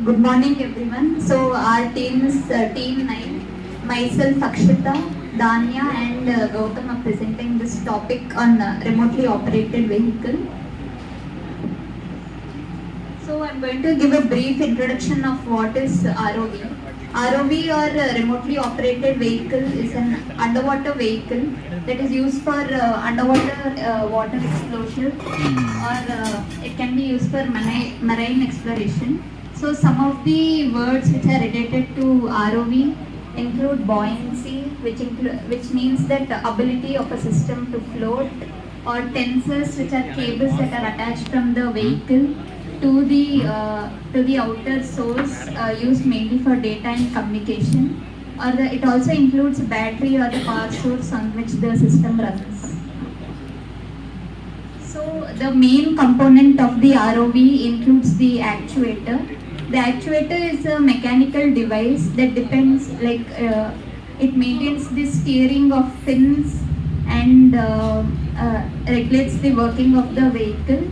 Good morning everyone. So our team is team 9. Myself AKSHITHA, DHAANYA and GOUTHAM are presenting this topic on remotely operated vehicle. So I'm going to give a brief introduction of what is ROV. ROV or remotely operated vehicle is an underwater vehicle that is used for underwater water explosion, or it can be used for marine exploration. So some of the words which are related to ROV include buoyancy, which means that the ability of a system to float, or tensors, which are cables that are attached from the vehicle to the outer source, used mainly for data and communication. Or it also includes battery or the power source on which the system runs. So the main component of the ROV includes the actuator. The actuator is a mechanical device that depends, it maintains the steering of fins and regulates the working of the vehicle.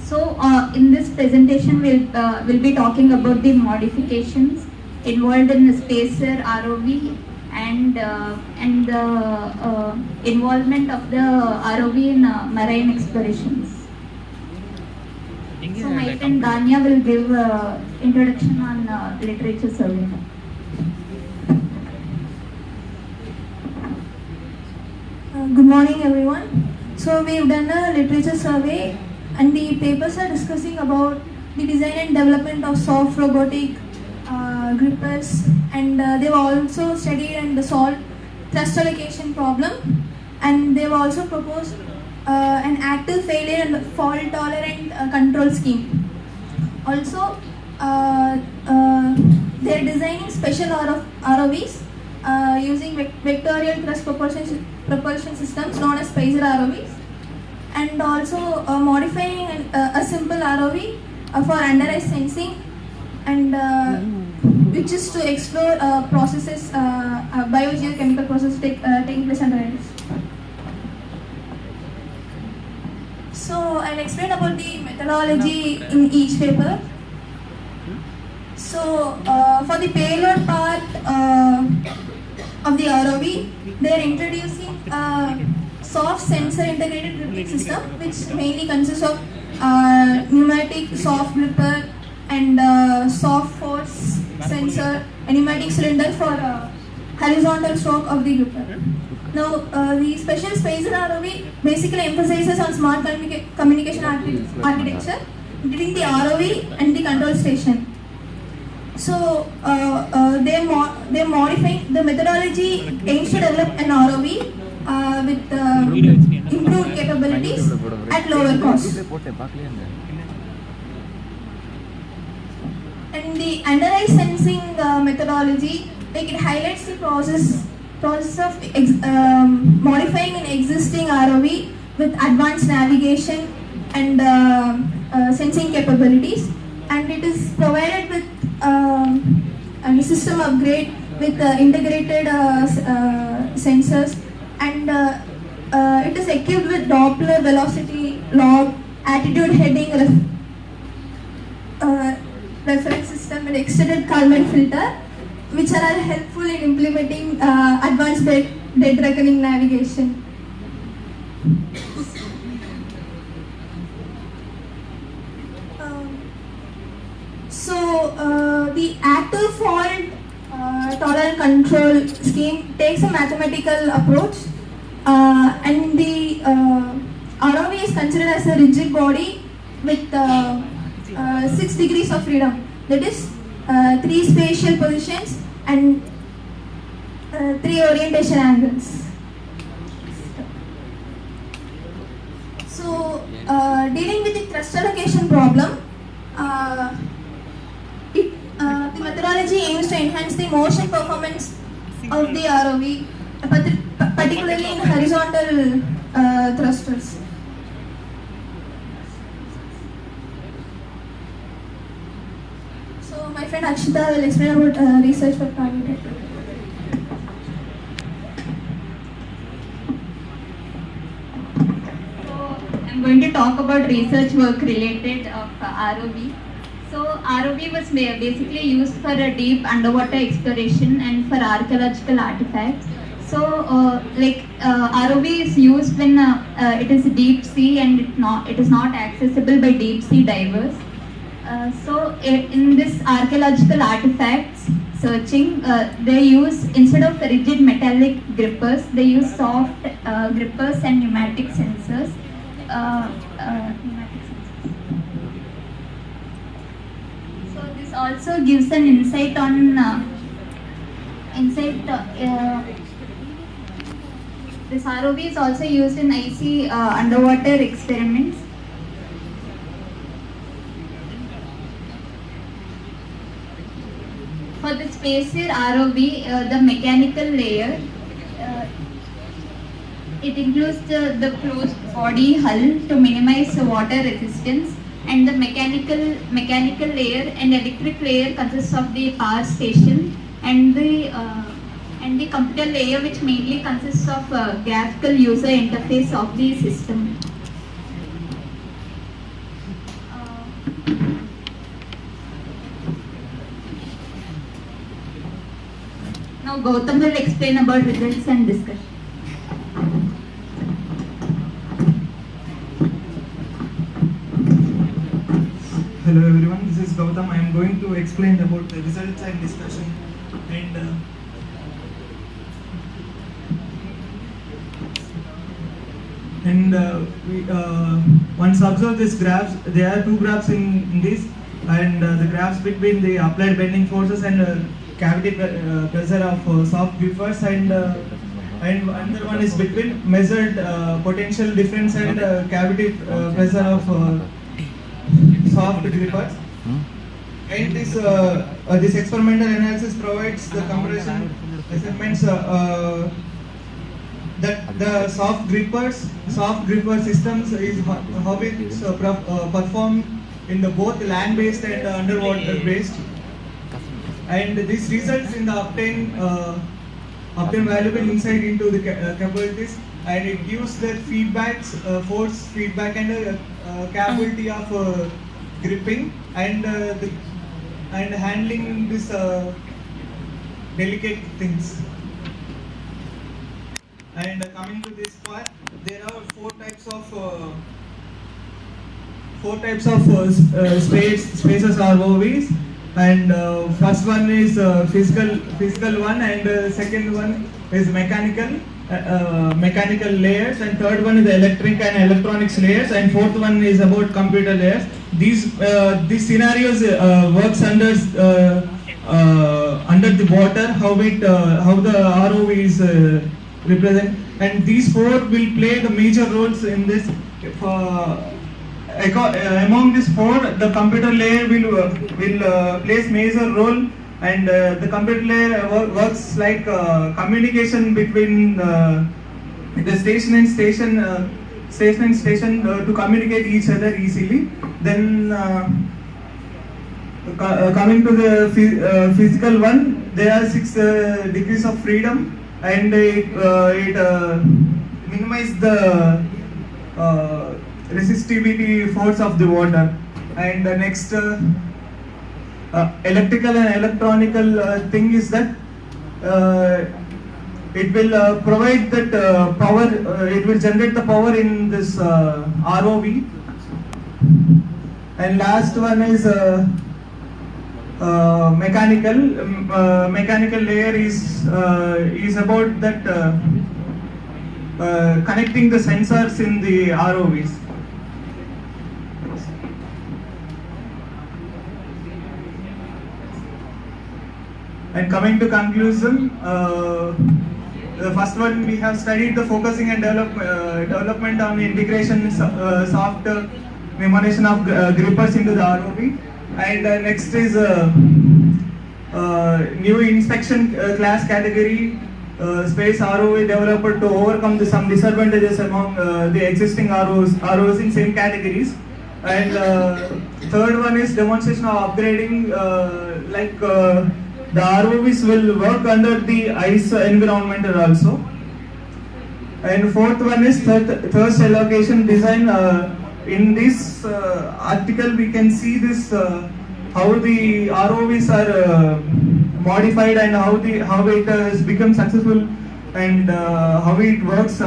So in this presentation we'll be talking about the modifications involved in the spacer ROV and the involvement of the ROV in marine explorations. So my friend DHAANYA will give introduction on literature survey. Good morning everyone. So we've done a literature survey and the papers are discussing about the design and development of soft robotic grippers, and they've also studied and solved thrust allocation problem, and they've also proposed an active failure and fault tolerant control scheme. Also they're designing special ROVs using vectorial thrust propulsion systems known as spacer ROVs, and also modifying a simple ROV for under-ice sensing, and which is to explore processes, biogeochemical processes taking place under ice. So I'll explain about the methodology in each paper. So for the payload part of the ROV, they are introducing soft sensor integrated gripping system, which mainly consists of pneumatic soft gripper and soft force sensor and pneumatic cylinder for horizontal stroke of the gripper. Now the special spacer ROV basically emphasizes on smart communication architecture between the ROV and the control station. So they're modifying the methodology, aims to develop an ROV with improved capabilities at lower cost. And the under-ice sensing methodology, it highlights the process of modifying an existing ROV with advanced navigation and sensing capabilities, and it is provided with a system upgrade with integrated sensors, and it is equipped with Doppler velocity log, attitude heading reference system and extended Kalman filter, which are helpful in implementing advanced dead reckoning navigation. The active fault tolerant control scheme takes a mathematical approach, and the ROV is considered as a rigid body with 6 degrees of freedom, that is 3 spatial positions and 3 orientation angles. So dealing with the thrust allocation problem, the methodology aims to enhance the motion performance of the ROV, particularly in horizontal thrusters. So my friend AKSHITHA will explain about research for targeted. So I'm going to talk about research work related of ROV. So ROV was basically used for a deep underwater exploration and for archaeological artifacts. So ROV is used when it is deep sea and it is not accessible by deep sea divers. In this archaeological artifacts searching, they use, instead of rigid metallic grippers, they use soft grippers and pneumatic sensors. So this also gives an insight on this ROV is also used in icy underwater experiments. For the spacer ROV, the mechanical layer, it includes the closed body hull to minimize water resistance, and the mechanical layer and electric layer consists of the power station and the computer layer, which mainly consists of graphical user interface of the system. Now Gautam will explain about results and discussion. Hello everyone, this is Gautam. I am going to explain about the results and discussion. Once observe these graphs, there are two graphs in this, and the graphs between the applied bending forces and cavity pressure of soft grippers, and another one is between measured potential difference and cavity pressure of soft grippers. And this experimental analysis provides the comparison measurements that the soft gripper systems is how it's performed in the both land-based and underwater-based. And this results in the obtain valuable insight into the capabilities, and it gives the feedbacks, force feedback and capability of gripping and handling this delicate things. And coming to this part, there are four types of spaces or ROVs. And first one is physical one, and second one is mechanical layers, and third one is the electric and electronics layers, and fourth one is about computer layers. These scenarios works under the water, how the ROV is represent, and these four will play the major roles in this. Among these four, the computer layer will plays major role, and the computer layer works like communication between the station and station to communicate each other easily. Then coming to the physical one, there are 6 degrees of freedom, and it minimizes the resistivity force of the water. And the next electrical and electronical thing is that it will provide that power, it will generate the power in this ROV. And last one is mechanical layer is about that connecting the sensors in the ROVs. And coming to conclusion, the first one, we have studied the focusing and development on integration soft emulation of grippers into the ROV. And next is new inspection class category space ROV developed to overcome some disadvantages among the existing ROVs in same categories. And third one is demonstration of upgrading, the ROVs will work under the ice environment also. And fourth one is thirst allocation design. In this article, we can see this how the ROVs are modified and how it has become successful and how it works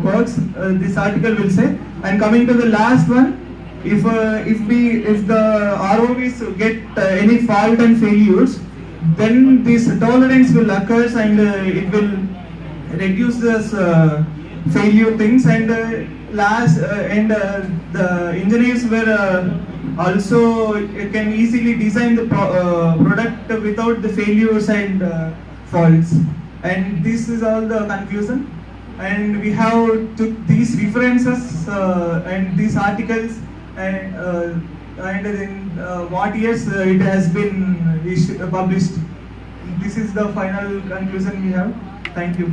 works. This article will say. And coming to the last one, if the ROVs get any fault and failures, then this tolerance will occur and it will reduce this failure things. And the engineers were also can easily design the product without the failures and faults. And this is all the conclusion. And we have took these references and these articles and in what years it has been published. This is the final conclusion we have. Thank you.